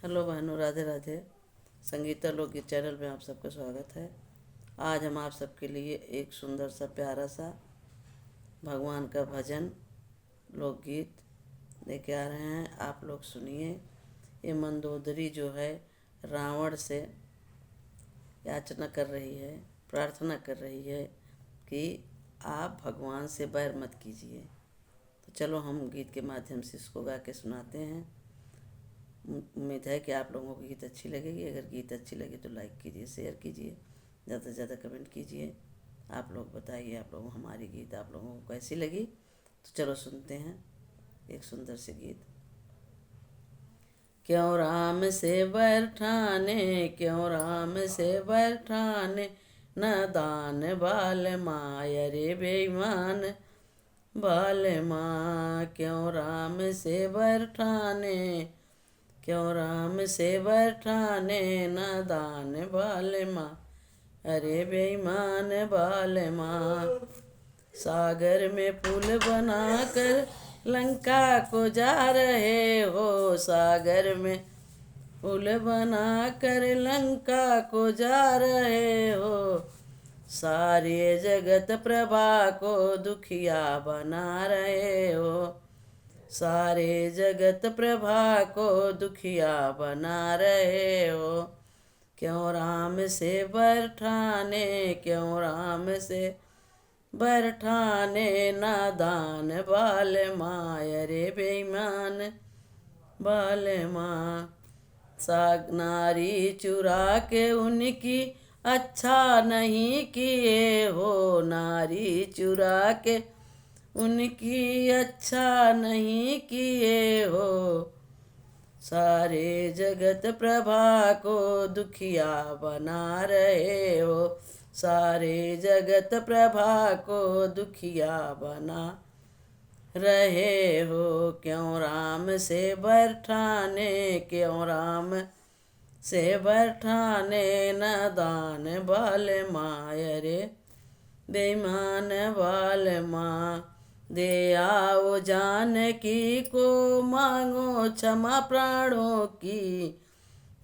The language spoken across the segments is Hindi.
हेलो बहनों, राधे राधे। संगीता लोकगीत चैनल में आप सबका स्वागत है। आज हम आप सबके लिए एक सुंदर सा प्यारा सा भगवान का भजन लोकगीत लेके आ रहे हैं। आप लोग सुनिए। ये मंदोदरी जो है रावण से याचना कर रही है, प्रार्थना कर रही है कि आप भगवान से बैर मत कीजिए। तो चलो हम गीत के माध्यम से इसको गा के सुनाते हैं। उम्मीद है कि आप लोगों को गीत अच्छी लगेगी। अगर गीत अच्छी लगे तो लाइक कीजिए, शेयर कीजिए, ज़्यादा से ज़्यादा कमेंट कीजिए। आप लोग बताइए आप लोगों हमारी गीत आप लोगों को कैसी लगी। तो चलो सुनते हैं एक सुंदर से गीत। क्यों राम से बैर ठाने, क्यों राम से बैर ठाने, न दान बाल माय रे बेईमान बाल माँ। क्यों राम से बैर ठाने, क्यों राम से बैर ठाने, न दान बाल माँ अरे बेईमान बाल माँ। सागर में पुल बनाकर लंका को जा रहे हो, सागर में पुल बनाकर लंका को जा रहे हो। सारे जगत प्रभा को दुखिया बना रहे हो, सारे जगत प्रभा को दुखिया बना रहे हो। क्यों राम से बैर ठाने, क्यों राम से बैर ठाने, नादान बाल माय रे बेईमान बाल माँ। साग नारी चुरा के उनकी अच्छा नहीं किए हो, नारी चुरा के उनकी अच्छा नहीं किए हो। सारे जगत प्रभा को दुखिया बना रहे हो, सारे जगत प्रभा को दुखिया बना रहे हो। क्यों राम से बैर ठाने, क्यों राम से बैर ठाने, न दान बाल माय रे बेईमान बाल माँ। दे आओ जानकी को मांगो क्षमा प्राणों की,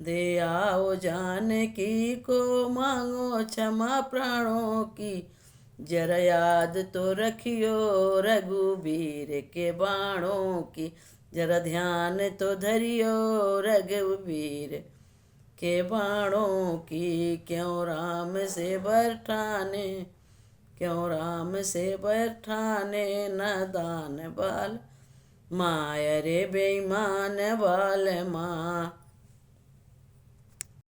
दे आओ जानकी को मांगो क्षमा प्राणों की। जरा याद तो रखियो रघुवीर के बाणों की, जरा ध्यान तो धरियो रघुवीर के बाणों की। क्यों राम से बैर ठाने, क्यों राम से बैर ठाने, न दान बाल माय रे बेईमान बाल माँ।